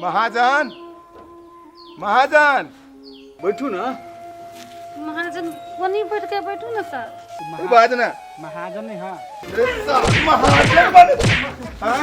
महाजन महाजन बैठू ना। महाजन वहीं बैठ के बैठू ना सर। बात ना महाजन नहीं। हाँ महाजन बने हाँ?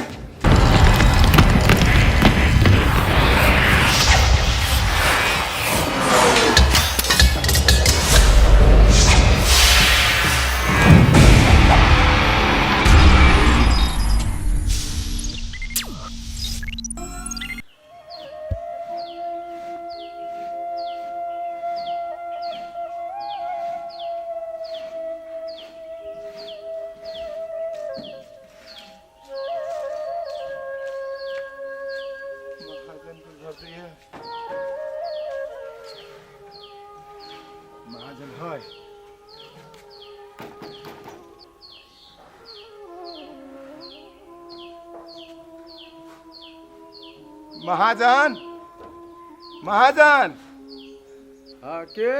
महाजन है महाजन महाजन हाँ के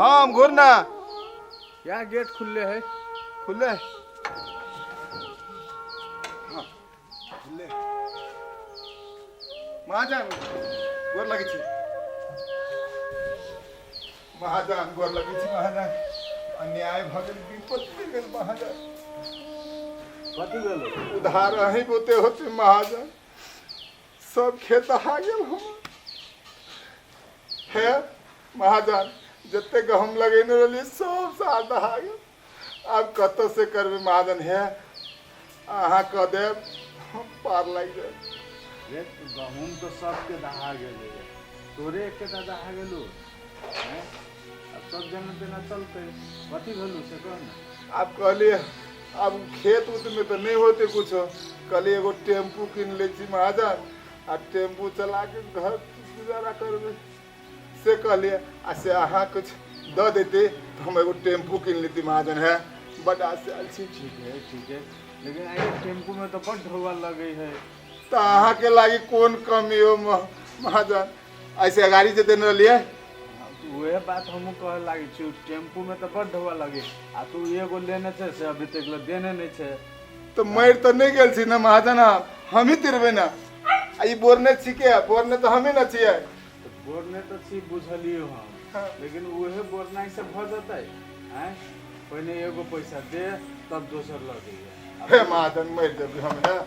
हम घूरना क्या गेट खुले है? खुले हाँ खुले महाजन गोर लगे छी महाजन गोर लगे छी महाजन अन्याय भ गेल विपत्ति गेल महाजन कथी गेलो? उधार अहीं होते होते महाजन सब खेत आ गेल हम है महाजन जते गहूम लगेने रहिए सब साल दहा गेल आब कत से करबे महाजन है अहाँ कह देब हम पार लग जाए रे गहूम तो सबके दहा गेले, तोरे एक दहा गेलू हैं? अब सब जन देना चलते कथी भेलू से कह ना। आप कहलिए अब खेत उत में तो नहीं होते कुछ कहलिए एगो टेम्पू किन ले छी महाजन आ टेम्पू चला के घर गुजारा करबे से कहलिए आ से अहाँ कुछ दे देते तो हम एगो टेम्पू किन लेती महाजन है बड़ा से आयल छी। ठीक है लेकिन आगे टेम्पू में तो बड़ ढोआ लगे है। तो अहाँ के लागी कौन कमी हो महाजन ऐसे गाड़ी से देने रहिए वह बात हम कह लागी छी टेम्पू में तो बड़ ढोआ लगे आ तू एगो लेने छे से अभी तक देने नहीं छे तो मर तो नहीं गेल छी ना महाजन हम ही तिरबे ना ई बोरने छिके बोरने तो हम ही ना छिए बोरने तो छी बुझलियो हम हाँ। लेकिन वह बोरनाई से भ जतै हैं पहले एगो पैसा दे तब दोसर लगे हे महाजन मर जब हम है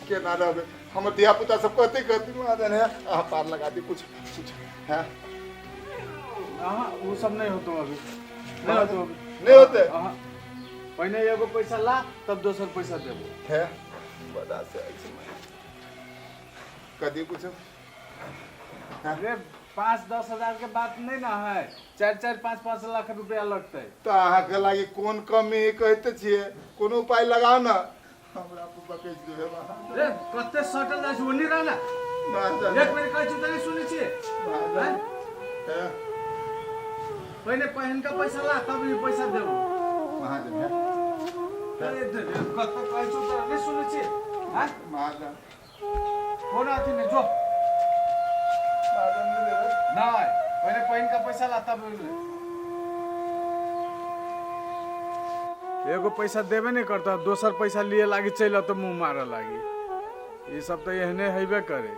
के ना रहबे हम दिया पुता सब कहते कहती महाजन है आहा पार लगा दी कुछ है हां वो सब नहीं होतो अभी नहीं होतो अभी नहीं होते हां पहले एगो पैसा ला तब दोसर पैसा देबो है बड़ा से ऐसे कदी कुछ अरे 5-10 हजार के बात नहीं ना है 4-4 5-5 लाख रुपया लगते तो अहाँ के लागी कौन कमी कहते छिए कोनो उपाय लगाओ ना हमरा को बकेज देबे महाजन रे कते सटल जाय छै ओनी रहना महाजन एक बेर कहै छी त नहीं सुनै छी महाजन है पहले पहन का पैसा ला तब ये पैसा देबो महाजन है अरे कत कहै छी त नहीं सुनै छी हां महाजन फोन आथि ने जो महाजन नहीं देबे नहीं पहले पहन का पैसा ला तब एगो पैसा देबे नहीं करता दोसर पैसा लिए लागी चल तो मुंह मारे लागी ये सब तो एहने हेबे करे।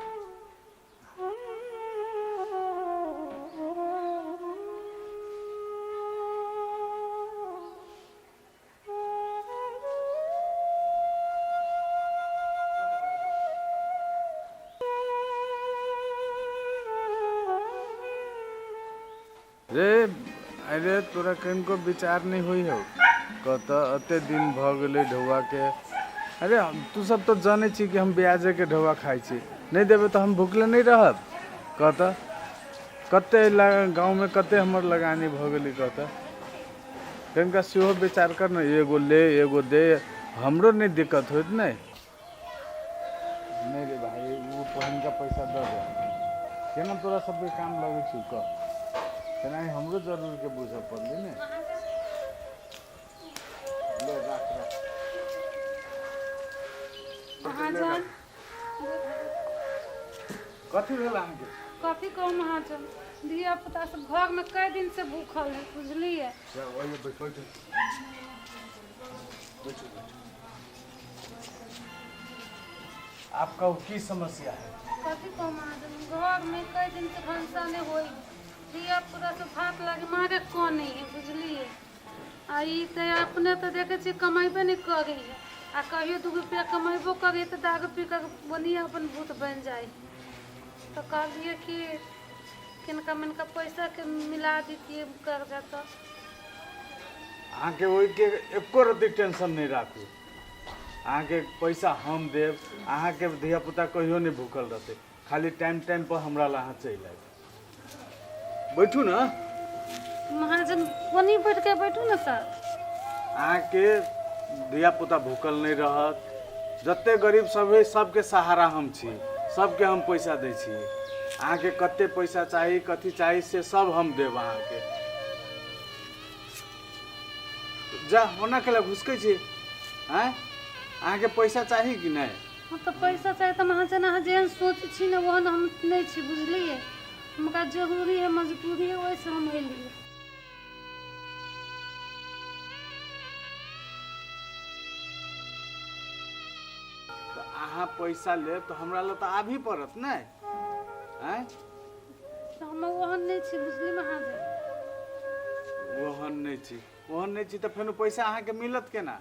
रे अरे तोरा कहीं को विचार नहीं हुई हो कत अते दिन भ गेले ढौआ के। अरे तू सब तो जाने छी कि हम ब्याजे के ढौआ खाई छी नहीं देबे तो हम भूखले नहीं रहब कत कते गांव में कते हमर लगानी भ गेली कत कनिका सेहो विचार कर न एगो ले एगो दे हमरो नहीं दिक्कत होत नहीं रे भाई वो पहन का पैसा दे दे केना तोरा सब के काम लगे छी क केना हमरो जरूर के बुझ पड़ली ने ले राख महाजन कथी भेल अहाँके कथी कहूँ महाजन धिया पुता सब घर में कई दिन से भूखल है बुझलिए। आपका की समस्या है? कथी कहूँ महाजन घर में कई दिन से भंसा नहीं होई धिया पुता से भात लागे मारे कौन नहीं है बुझलिए आ ई तो अपने तो देखे छी कमाइबे नहीं करी है आ कहियो 2 रुपया कमेबो करी तो दारू पी कर बनिया अपन भूत बन जाए तो कहलिए कि किनका मिनका पैसा के मिला दीजिए कर्जा तो अहाँ के ओहि के एको रत्ती टेंशन नहीं राखू अहाँ के पैसा हम देव अहाँ के धिया पुता कहियो नहीं भूखल रहते खाली टाइम टाइम पर हमरा ला अहाँ चल आए बैठू ना महाजन वहीं बैठ के बैठू ना सर अहाँ के धिया पुता भूखल नहीं रहत जते गरीब सब है सबके सहारा हम छी सबके हम पैसा दै छी अहाँ के कते पैसा चाहिए कथी चाहिए से सब हम देव अहाँ के जा होना के घुस के छी हैं अहाँ के पैसा चाहिए कि नहीं हम तो पैसा चाहिए तो महाजन अहाँ जेहन सोच छी ना वहन हम नहीं छी बुझलिए हमका जरूरी है मजबूरी है वैसे हम एलिए तो अहाँ पैसा ले तो हमरा ला तो आभी पड़त नहीं हैं तो हम वहन नहीं छी बुझली महाजन ओहन नहीं छी तो फिर पैसा अहाँ के मिलत केना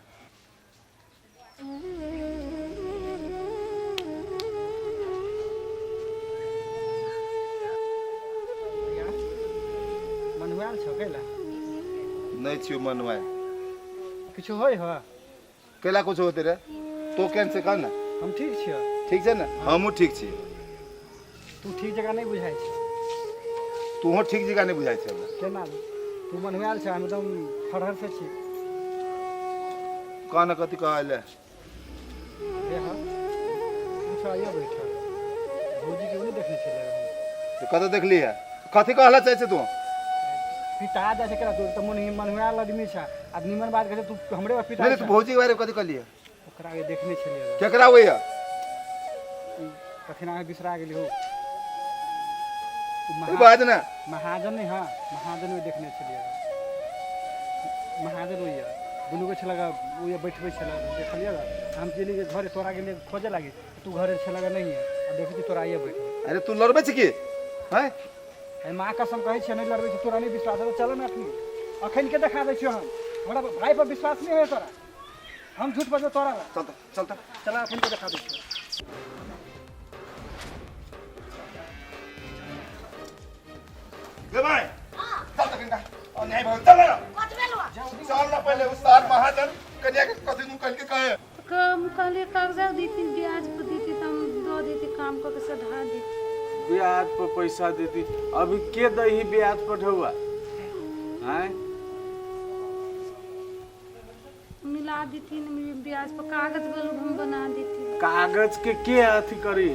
मनवाल छ कैला नहीं छियो मनवाय किछो होय ह कैला कुछ होते रे तो केन से कहना हम ठीक छियो ठीक छै ना हमहू ठीक छी तू ठीक जगह नहीं बुझाइ छ तू हो ठीक जगह नहीं बुझाई छै हमरा केना तू मनवाल छ हम एकदम फरहर से छी कहना कथी कहले रे हां तू छ आइयो बैठ भौजी के नहीं देखने छले हम तो कत देखली है कथी कहला चाहे छै तू पिता जा से करा तू त मनवाल आदमी छ आदमी मन बात करे तू हमरे पिता नहीं तू भौजी के बारे में कथी कहली है ओकरा के देखने छले केकरा होय है कखना बिसरा गेली हो तू बाज ना महाजन नहीं हाँ महाजन में देखने छलिए महाजन हुई दुनू के छलगा वो ये बैठबे छला देखलिए हम चली के घर तोरा के लिए खोजे लागी तू घरे छलगा नहीं है अब देखी तोरा ये बैठ अरे तू लड़बे छी की हैं ए मां कसम कहै छै नहीं लड़बे छी तोरा नहीं विश्वास है चलो ना अखनी अखन के दिखा दै छियो हम हमरा भाई पर विश्वास नहीं है तोरा हम झूठ बजो तोरा चल चल चला अखन के दिखा दै छियो ले भाई चल तक इनका और नहीं भाई चल ना चल ना पहले उस्ताद महाजन कन्या के कथी नु कह के कहे कम कहलिए कर्जा दी थी ब्याज पर दी थी तो हम दो देती काम को सधा दी ब्याज पर पैसा देती अभी के दही ब्याज पर ढौआ हैं मिला दी थी ब्याज पर कागज बलून हम बना दी थी कागज के अथी करी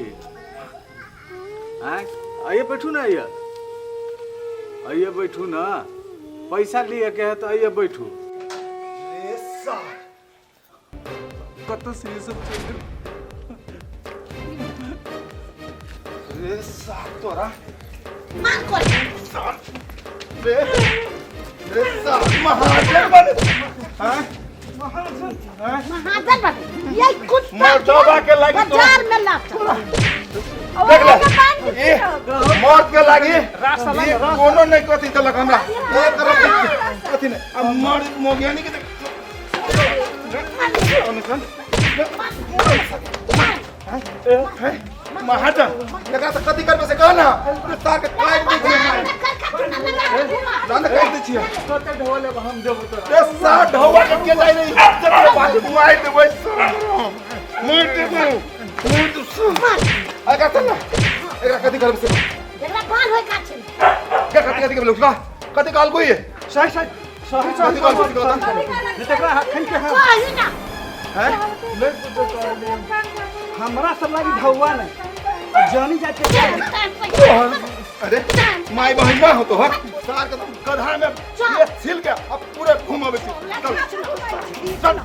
हैं आइए बैठू ना आइए बैठू ना पैसा लिए के है तो आइए बैठू ए साल कत से ये सब चल रे साल तोरा मान कर रे रे साल महाजन बने हैं महाजन बने ये कुछ मर्दवा के लागी तो बाजार में लाता देख ले ये मौत के लागी ये कोनो नहीं कथी चलक हमरा एक तरफ कथी नहीं अब मर मोगियानी के महाजन एकरा से कथी करबे से कहना तार के काट दै छियै जान काट दै छियै कते ढोले हम देबो तो रे सा ढौवा के जाय नहीं जब बात मार देबै मार देबै आगा चल एकरा कथी करबे से एकरा बाल होय का छै क्या कथी करबे लोग कथी काल कोई सही सही सही कथी काल कथी कहता देखरा अखन के हम कही ना हैं हमरा सब लागी ढौवा नहीं जानी जाके अरे माई बहन ना हो तो हक सार के गधा में ये छिल के अब पूरे घुमावे छी चल चल